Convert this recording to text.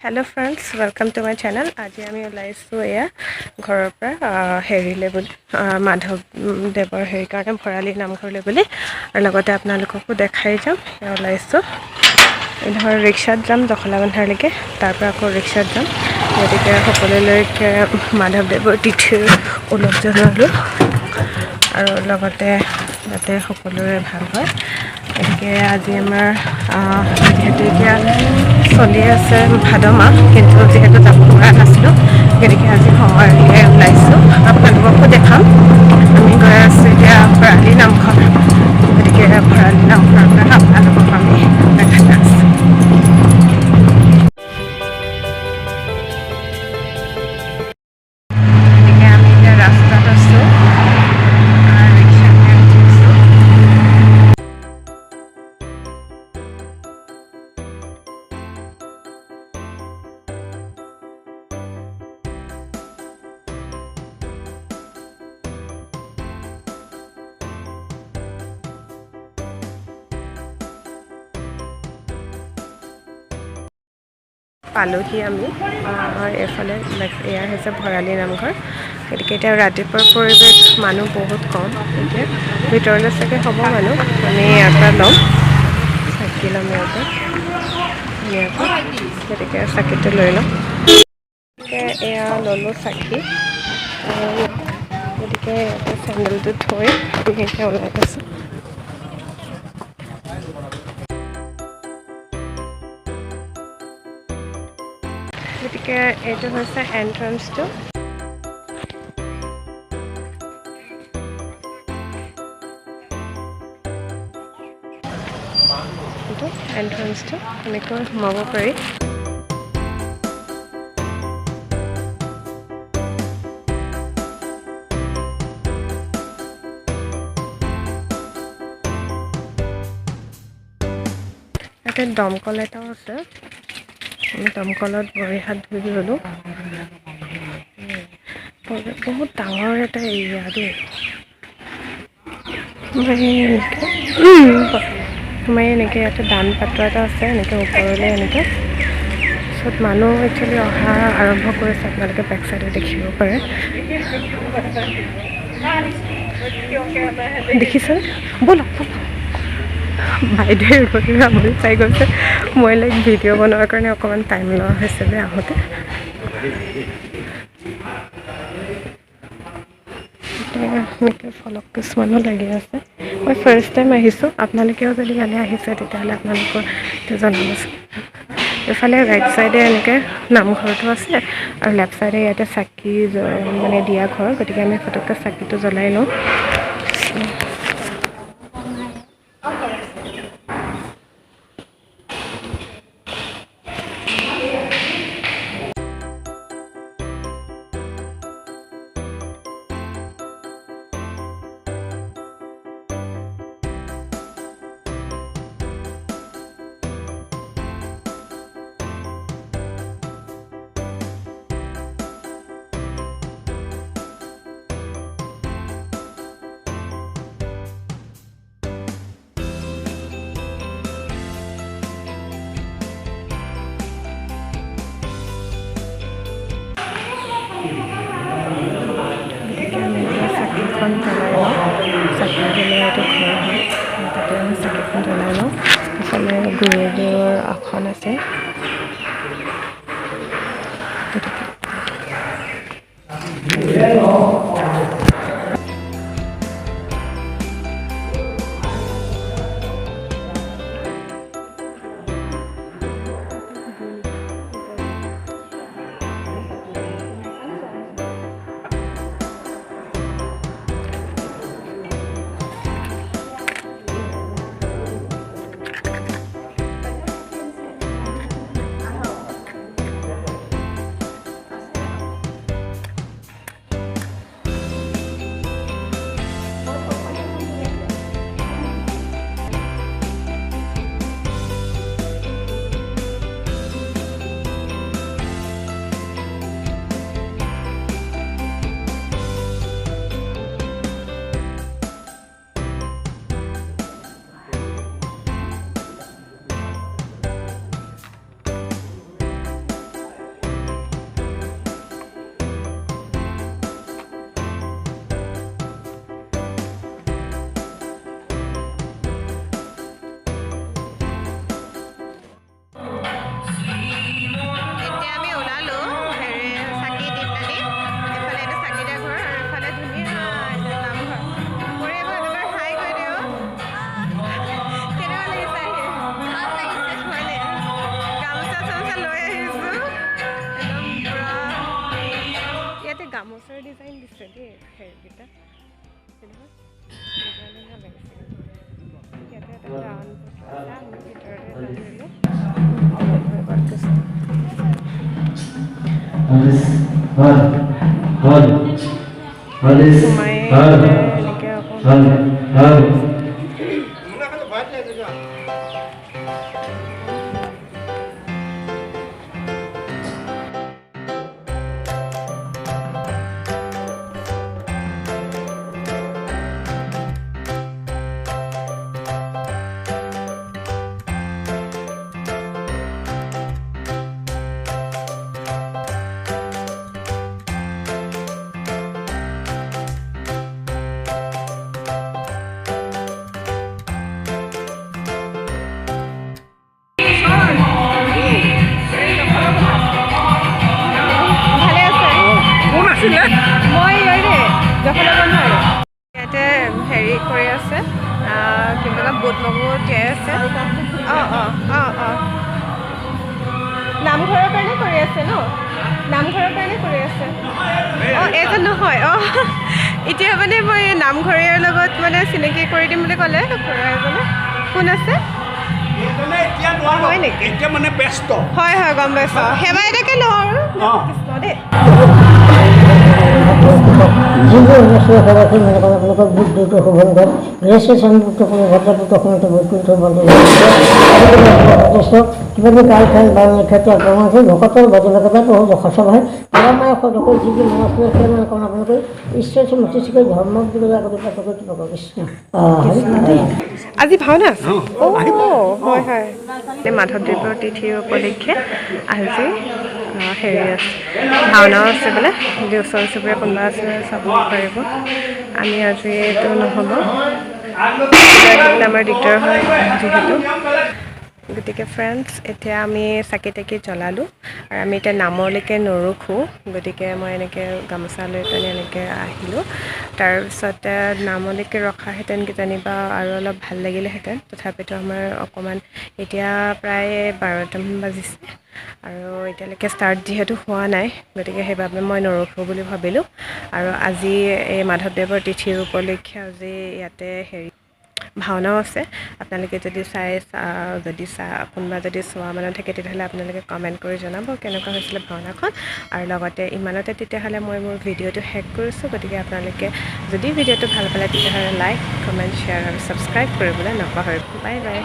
Hello friends, welcome to my channel. আজি আমি ওলাইছো এয়া ঘৰৰ পৰা হেৰিলে বুলি মাধৱদেৱৰ হেৰি কাৰণে ভৰালী নামঘৰলৈ বুলি আৰু লগতে আপোনালোককো দেখাই যাম। ওলাইছো ধৰ ৰিক্সাত যাম দখলাবন্ধালৈকে, তাৰ পৰা আকৌ ৰিক্সাত যাম। গতিকে সকলোলৈকে মাধৱদেৱৰ তিথিৰ ওলগ জনালো আৰু লগতে যাতে সকলোৰে ভাল হয়। গতিকে আজি আমাৰ যিহেতু এতিয়া চলি আছে ভাদ মাহ, কিন্তু যিহেতু যাব পৰা নাছিলোঁ, গতিকে আজি সময়লৈকে ওলাইছোঁ। আপোনালোককো দেখাম। আমি গৈ আছোঁ এতিয়া ভৰালী নামঘৰ, গতিকে ভৰালী নামঘৰৰ পৰা আপোনালোকক আমি দেখাই আছোঁ। গতিকে আমি এতিয়া ৰাস্তাত আছোঁ, ৰিক্সাতে উঠিছোঁ। পালোহি আমি এইফালে এয়া হৈছে ভৰালী নামঘৰ। গতিকে এতিয়া ৰাতিপুৱাৰ পৰিৱেশ, মানুহ বহুত কম। এতিয়া ভিতৰলৈ চাগে হ'ব মানুহ। আমি ইয়াৰ পৰা ল'ম চাকি, ল'ম ইয়াতে ধুনীয়াকৈ। গতিকে চাকিটো লৈ ল'ম। গতিকে এয়া ল'লোঁ চাকি, গতিকে ইয়াতে চেণ্ডেলটো থৈ আমি এতিয়া ওলাই আছোঁ। গতিকে এইটো হৈছে এণ্ট্ৰেঞ্চটো। এণ্ট্ৰেঞ্চটো এনেকৈ সোমাব পাৰি। ইয়াতে দমকল এটাও আছে। আমি দমকলত ভৰি হাত ধুই ল'লোঁ। বহুত ডাঙৰ এটা এৰিয়া দেই। তোমাৰ এনেকৈ ইয়াতে দান পাত্ৰ এটা আছে, এনেকৈ ওপৰলৈ এনেকৈ। তাৰপিছত মানুহ একচুৱেলি অহা আৰম্ভ কৰিছে, আপোনালোকে বেক চাইডে দেখিব পাৰে। দেখিছেনে? ব'লক বাইদেৱে উভতি যাবলৈ চাই গৈছে। মই ভিডিঅ' বনোৱাৰ কাৰণে অকণমান টাইম লোৱা হৈছে যে আহোঁতে। এনেকৈ ফলক কিছুমানো লাগি আছে। মই ফাৰ্ষ্ট টাইম আহিছোঁ। আপোনালোকেও যদি ইয়ালৈ আহিছে তেতিয়াহ'লে আপোনালোকৰ জনাবচোন। এইফালে ৰাইট চাইডে এনেকৈ নামঘৰটো আছে আৰু লেফ্ট চাইডে ইয়াতে চাকি মানে দিয়া ঘৰ। গতিকে আমি ফটককৈ চাকিটো জ্বলাই লওঁ। চাকিখন জ্বলাই লওঁ। চাকি জ্বলাই এইটো ঘৰ হয়, তাতে আমি চাকিখন জ্বলাই লওঁ। ইফালে গুৰুদেৱৰ আসন আছে। দেই হেৰিকেইটা ধুনীয়া লাগিছে ইয়াতে এটা টাউন আছে আমি ভিতৰতে নামিলোঁ সোমাই এনেকৈ মই জখলা বন্ধ আৰু ইয়াতে হেৰি কৰি আছে কিবা বুট মগু তিয়াই আছে নামঘৰৰ কাৰণে কৰি আছে ন নামঘৰৰ কাৰণে কৰি আছে এইজন নহয় এতিয়া মানে মই নামঘৰীয়াৰ লগত মানে চিনাকি কৰি দিম বুলি ক'লে খুৰা এজনে কোন আছে হয় নেকি হয় হয় গম পাইছোঁ সেৱা এটাকে লওঁ আৰু কৃষ্ণ দেই যিবোৰ অনুষ্ঠান সভাপতি মানে আপোনালোকৰ বুট দুটো শোভন কৰে ৰেজিষ্ট্ৰেশ্যন বুটটো কোনো ভদ্ৰপুত্ৰ কোনোটো বৈকুণ্ঠ বন্ধ যথেষ্ট কিবাকিবি কাল খান বা ক্ষেত্ৰত আক্ৰমণ কৰি ভকতৰ ভজনকতা বহু সচভাৱে ধৰ্মায় সদকৰ যিবোৰ মনত কৰে সেই মানে কাৰণ আপোনালোকে ঈশ্বৰ মতিষ্ঠ কৰি ধৰ্মক দিবলৈ আগতে কৃষ্ণ আজি ভাওনা আছে হয় হয় মাধৱদেৱৰ তিথিৰ উপলক্ষে আজি হেৰি আছে ভাওনাও আছে বোলে যদি ওচৰ চুবুৰীয়া কোনোবা আছে চাব পাৰিব আমি আজি এইটো নহ'ব আমাৰ দিগদাৰ হয় যিহেতু গতিকে ফ্ৰেণ্ডছ এতিয়া আমি চাকি তাকি জ্বলালোঁ আৰু আমি এতিয়া নামলৈকে নৰখোঁ গতিকে মই এনেকৈ গামোচা লৈ পেলাই এনেকৈ আহিলোঁ তাৰপিছতে নামলৈকে ৰখাহেঁতেন কিজানিবা আৰু অলপ ভাল লাগিলেহেঁতেন তথাপিতো আমাৰ অকণমান এতিয়া প্ৰায় 12টামান বাজিছে আৰু এতিয়ালৈকে ষ্টাৰ্ট যিহেতু হোৱা নাই গতিকে সেইবাবে মই নৰখোঁ বুলি ভাবিলোঁ আৰু আজি এই মাধৱদেৱৰ তিথিৰ উপলক্ষে আজি ইয়াতে হেৰি ভাওনাও আছে আপোনালোকে যদি কোনোবা যদি চোৱা মানুহ থাকে তেতিয়াহ'লে আপোনালোকে কমেণ্ট কৰি জনাব কেনেকুৱা হৈছিলে ভাওনাখন আৰু লগতে ইমানতে তেতিয়াহ'লে মই মোৰ ভিডিঅ'টো শেষ কৰিছোঁ গতিকে আপোনালোকে যদি ভিডিঅ'টো ভাল পালে তেতিয়াহ'লে লাইক কমেণ্ট শ্বেয়াৰ আৰু ছাবস্ক্ৰাইব কৰিবলৈ নাপাহৰিব বাই বাই